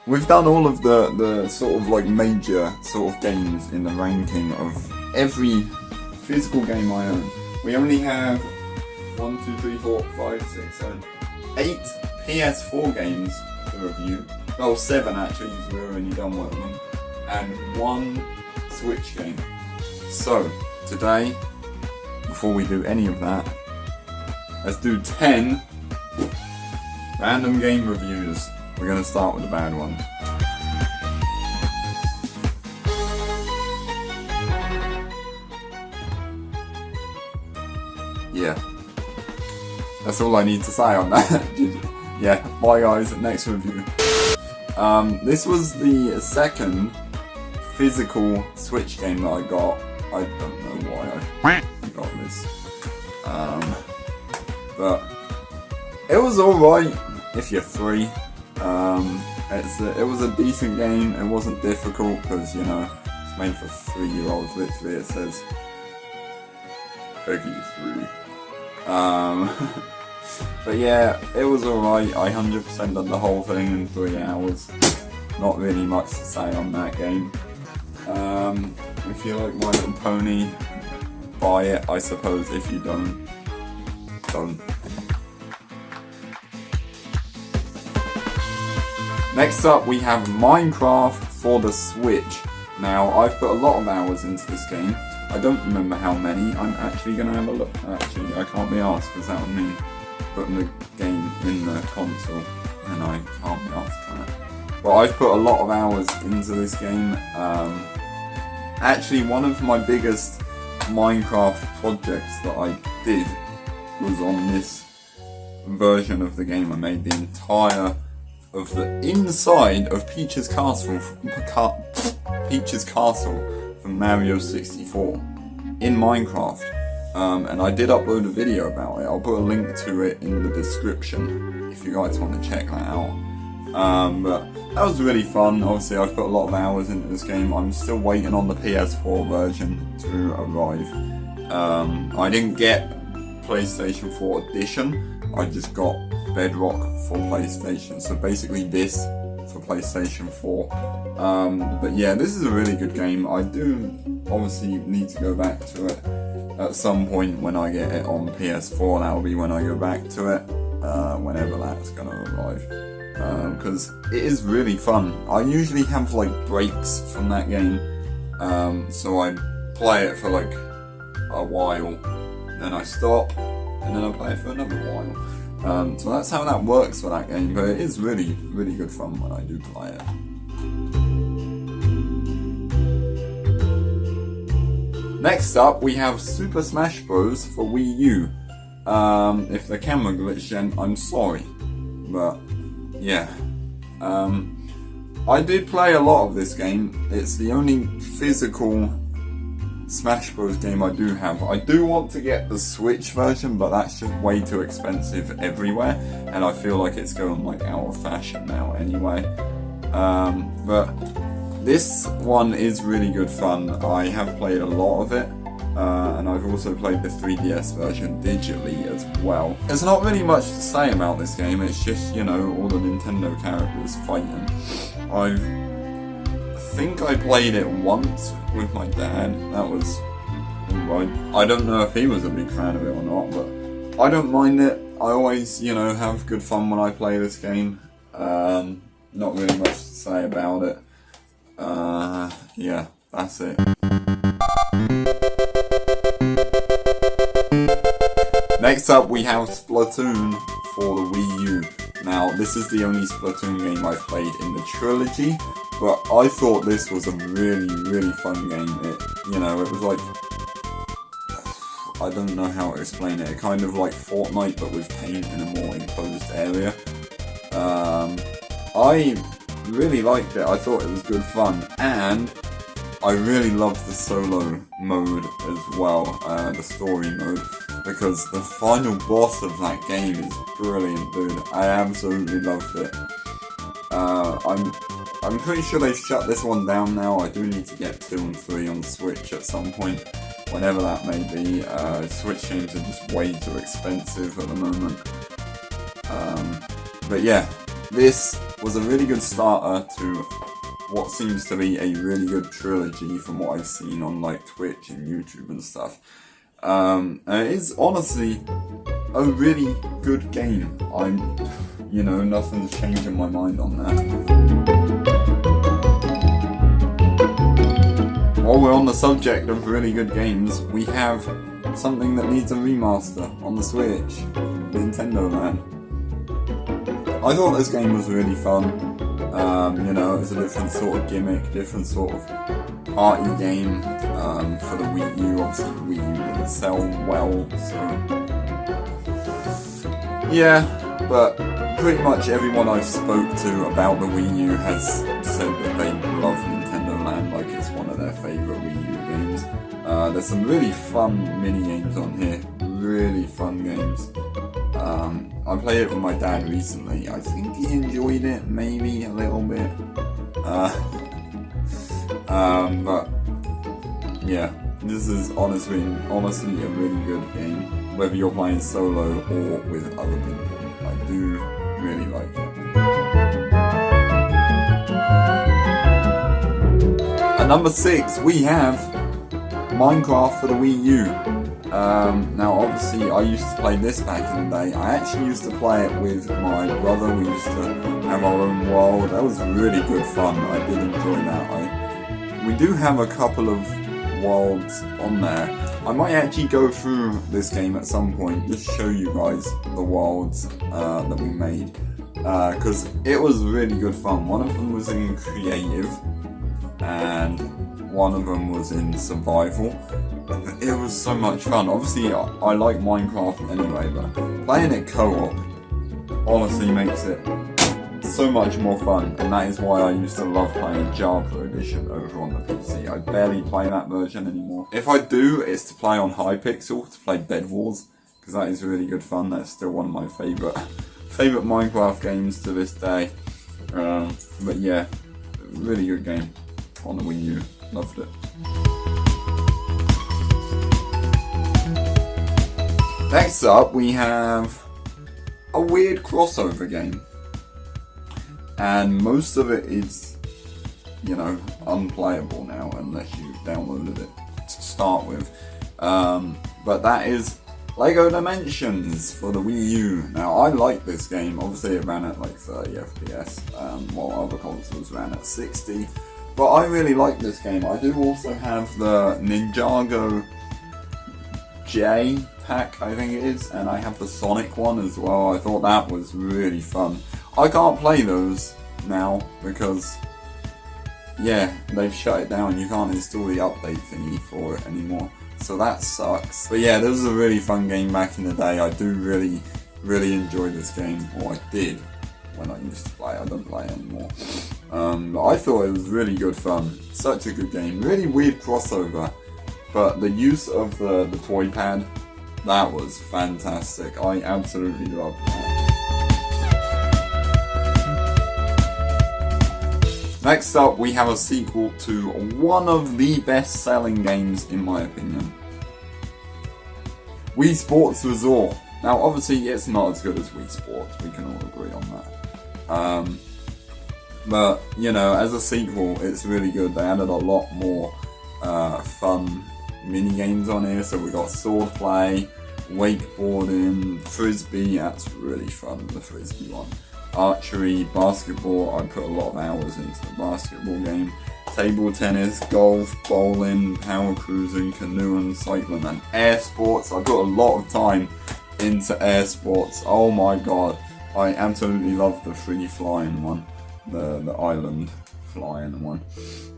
we've done all of the sort of like major sort of games in the ranking of every physical game I own. We only have 1, 2, 3, 4, 5, 6, 7, 8 PS4 games to review. Well, 7 actually, because we've already done one of them. And 1 Switch game. So, today, before we do any of that, let's do 10 random game reviews. We're going to start with the bad ones. Yeah. That's all I need to say on that. Yeah, bye guys, next review. This was the second physical Switch game that I got. I don't know why I got this. But it was alright if you're 3. It was a decent game. It wasn't difficult because, you know, it's made for 3-year-olds. Literally, it says Peggy 3. But yeah, it was alright. I 100%ed done the whole thing in 3 hours. Not really much to say on that game. If you like My Little Pony, buy it, I suppose. If you don't. Next up, we have Minecraft for the Switch. Now, I've put a lot of hours into this game. I don't remember how many. I'm actually going to have a look. Actually, I can't be asked because that would mean putting the game in the console, and I can't be asked for that. Well, I've put a lot of hours into this game. Actually, one of my biggest Minecraft projects that I did was on this version of the game. I made the entire of the inside of Peach's Castle from Mario 64 in Minecraft. And I did upload a video about it. I'll put a link to it in the description if you guys want to check that out. But that was really fun. Obviously, I've put a lot of hours into this game. I'm still waiting on the PS4 version to arrive. I didn't get PlayStation 4 Edition. I just got Bedrock for PlayStation. So basically this for PlayStation 4. But yeah, this is a really good game. I do obviously need to go back to it at some point when I get it on PS4. That'll be when I go back to it, whenever that's gonna arrive. Because it is really fun. I usually have like breaks from that game, so I play it for like a while, then I stop, and then I play it for another while. So that's how that works for that game, but it is really, really good fun when I do play it. Next up, we have Super Smash Bros. For Wii U. If the camera glitched then, I'm sorry. But, yeah. I did play a lot of this game. It's the only physical Smash Bros. Game I do have. I do want to get the Switch version, but that's just way too expensive everywhere. And I feel like it's going like out of fashion now anyway. But this one is really good fun. I have played a lot of it, and I've also played the 3DS version digitally as well. There's not really much to say about this game, it's just, you know, all the Nintendo characters fighting. I think I played it once with my dad, that was alright. I don't know if he was a big fan of it or not, but I don't mind it. I always, you know, have good fun when I play this game. Not really much to say about it. Yeah, that's it. Next up, we have Splatoon for the Wii U. Now, this is the only Splatoon game I've played in the trilogy, but I thought this was a really, really fun game. It, you know, it was like, I don't know how to explain it. It kind of like Fortnite, but with paint in a more enclosed area. I really liked it. I thought it was good fun, and I really loved the solo mode as well, the story mode, because the final boss of that game is brilliant, dude. I absolutely loved it. I'm pretty sure they've shut this one down now. I do need to get 2 and 3 on Switch at some point, whenever that may be. Switch games are just way too expensive at the moment. But yeah, this was a really good starter to what seems to be a really good trilogy from what I've seen on like Twitch and YouTube and stuff. And it is honestly a really good game. Nothing's changing my mind on that. While we're on the subject of really good games, we have something that needs a remaster on the Switch, Nintendo Land. I thought this game was really fun. It's a different sort of gimmick, different sort of party game for the Wii U. Obviously, the Wii U didn't sell well, so yeah. But pretty much everyone I've spoke to about the Wii U has said that they love Nintendo Land, like it's one of their favourite Wii U games. There's some really fun mini games on here, really fun games. I played it with my dad recently. I think he enjoyed it, maybe a little bit. But yeah, this is honestly a really good game, whether you're playing solo or with other people. I do really like it. At number 6, we have Minecraft for the Wii U. Now obviously I used to play this back in the day. I actually used to play it with my brother. We used to have our own world. That was really good fun. I did enjoy that. We do have a couple of worlds on there. I might actually go through this game at some point, just show you guys the worlds that we made, because it was really good fun. One of them was in creative and one of them was in survival. It was so much fun. Obviously I like Minecraft anyway, but playing it co-op honestly makes it so much more fun, and that is why I used to love playing Java Edition over on the PC. I barely play that version anymore. If I do, it's to play on Hypixel, to play Bed Wars, because that is really good fun. That's still one of my favourite Minecraft games to this day. But yeah, really good game on the Wii U. Loved it. Next up, we have a weird crossover game. And most of it is, unplayable now unless you downloaded it to start with. But that is LEGO Dimensions for the Wii U. Now, I like this game. Obviously, it ran at like 30 FPS, while other consoles ran at 60. But I really like this game. I do also have the Ninjago J pack, I think it is, and I have the Sonic one as well. I thought that was really fun. I can't play those now because, yeah, they've shut it down. You can't install the update thingy for it anymore. So that sucks. But yeah, this was a really fun game back in the day. I do really, really enjoy this game. Or I did when I used to play. I don't play anymore. But I thought it was really good fun. Such a good game. Really weird crossover. But the use of the toy pad, that was fantastic. I absolutely loved that. Next up, we have a sequel to one of the best-selling games, in my opinion. Wii Sports Resort. Now, obviously, it's not as good as Wii Sports. We can all agree on that. But, as a sequel, it's really good. They added a lot more fun mini-games on here. So we got swordplay, wakeboarding, frisbee. That's really fun, the frisbee one. Archery, basketball. I put a lot of hours into the basketball game. Table tennis, golf, bowling, power cruising, canoeing, cycling, and air sports. I put a lot of time into air sports. Oh my god, I absolutely love the free flying one, the island flying one.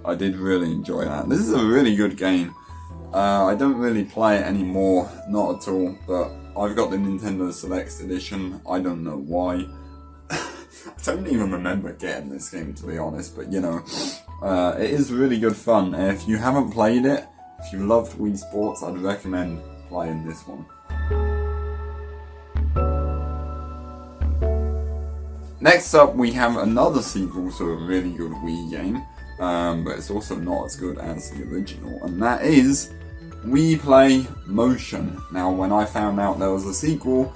I did really enjoy that. This is a really good game. I don't really play it anymore, not at all. But I've got the Nintendo Select Edition. I don't know why. I don't even remember getting this game, to be honest, but it is really good fun. If you haven't played it, if you loved Wii Sports, I'd recommend playing this one. Next up, we have another sequel to a really good Wii game, but it's also not as good as the original, and that is Wii Play Motion. Now, when I found out there was a sequel,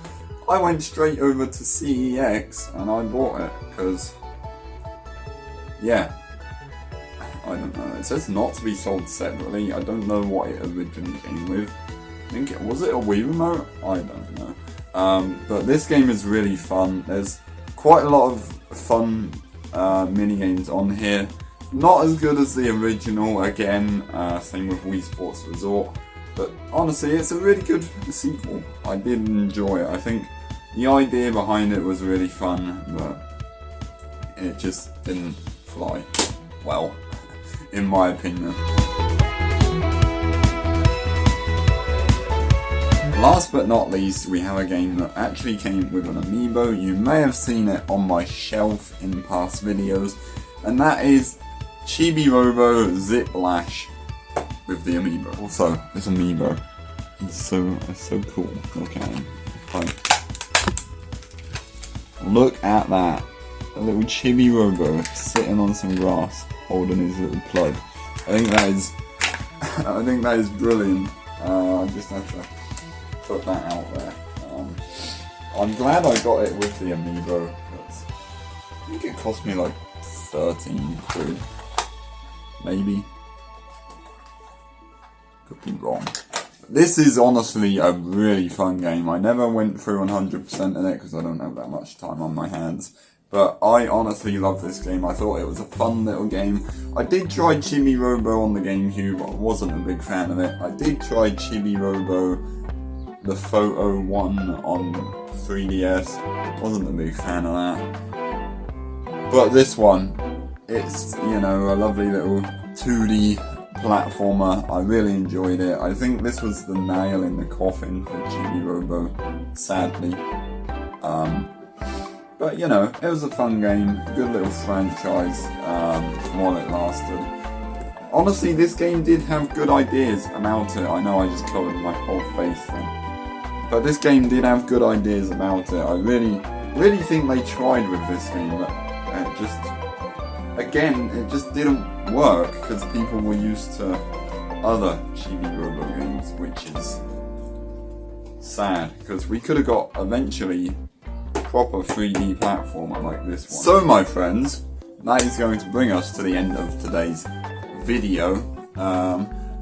I went straight over to CEX and I bought it because yeah, I don't know. It says not to be sold separately. I don't know what it originally came with. I think was it a Wii remote? I don't know. But this game is really fun. There's quite a lot of fun mini games on here. Not as good as the original, again, same with Wii Sports Resort. But honestly, it's a really good sequel. I did enjoy it. I think the idea behind it was really fun, but it just didn't fly well, in my opinion. Last but not least, we have a game that actually came with an amiibo. You may have seen it on my shelf in past videos, and that is Chibi-Robo Ziplash with the amiibo. Also, this amiibo, he's so cool. Look at him. Look at that. A little Chibi-Robo sitting on some grass, holding his little plug. I think that is brilliant. I just have to put that out there. I'm glad I got it with the amiibo, because I think it cost me like 13 quid. Maybe. Could be wrong. This is honestly a really fun game. I never went through 100% in it because I don't have that much time on my hands. But I honestly love this game. I thought it was a fun little game. I did try Chibi-Robo on the GameCube, but I wasn't a big fan of it. I did try Chibi-Robo the photo one on 3DS. Wasn't a big fan of that. But this one, it's, you know, a lovely little 2D platformer. I really enjoyed it. I think this was the nail in the coffin for Chibi-Robo, sadly. But you know, it was a fun game, good little franchise while it lasted. Honestly, this game did have good ideas about it. I know I just covered my whole face then. But this game did have good ideas about it. I really think they tried with this game, but it just didn't work because people were used to other Chibi-Robo games, which is sad because we could have got eventually a proper 3D platformer like this one. So my friends, that is going to bring us to the end of today's video.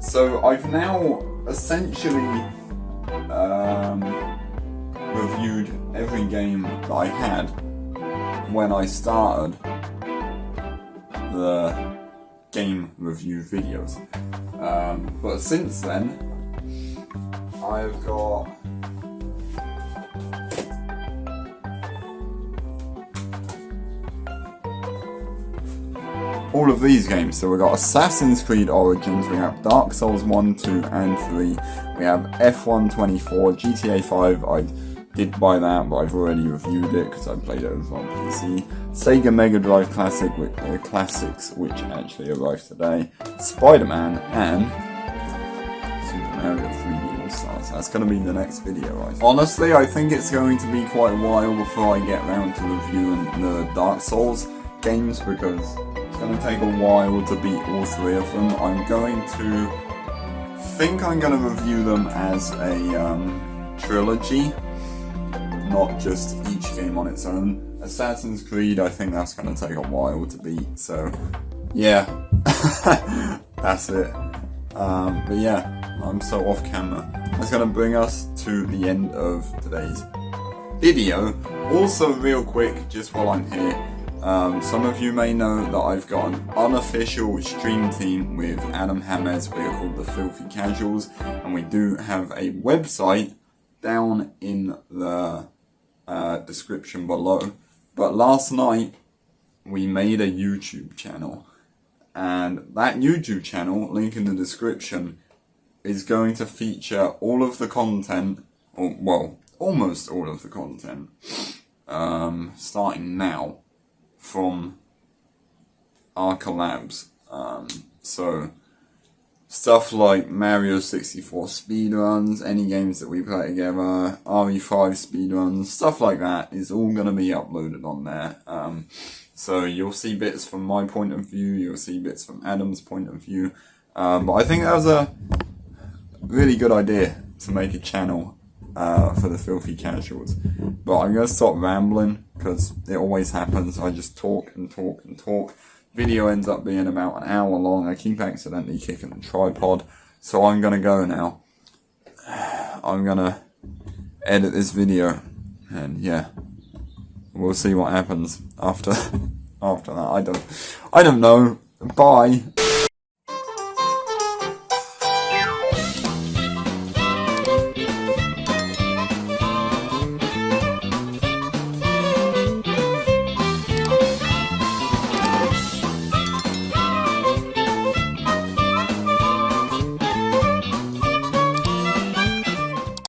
So I've now essentially reviewed every game that I had when I started the game review videos. But since then, I've got all of these games. So we've got Assassin's Creed Origins, we have Dark Souls 1, 2 and 3, we have F1 24, GTA 5, I did buy that but I've already reviewed it because I played it over on PC, Sega Mega Drive Classics which actually arrived today, Spider-Man and Super Mario 3D All-Stars. That's going to be the next video, I think. Honestly, I think it's going to be quite a while before I get around to reviewing the Dark Souls games because it's going to take a while to beat all three of them. I'm going to review them as a trilogy, not just each game on its own. Assassin's Creed, I think that's going to take a while to beat, so yeah, that's it. But yeah, I'm so off camera. That's going to bring us to the end of today's video. Also, real quick, just while I'm here, some of you may know that I've got an unofficial stream team with Adam Hamez. We are called the Filthy Casuals, and we do have a website down in the description below. But last night we made a YouTube channel, and that YouTube channel, link in the description, is going to feature all of the content, or well, almost all of the content, starting now, from our collabs. So stuff like Mario 64 speedruns, any games that we play together, RE5 speedruns, stuff like that is all going to be uploaded on there. So you'll see bits from my point of view, you'll see bits from Adam's point of view. But I think that was a really good idea to make a channel for the Filthy Casuals. But I'm going to stop rambling because it always happens. I just talk and talk and talk. video ends up being about an hour long. I keep accidentally kicking the tripod, so I'm gonna go now. I'm gonna edit this video, and yeah, we'll see what happens after that. I don't know. Bye.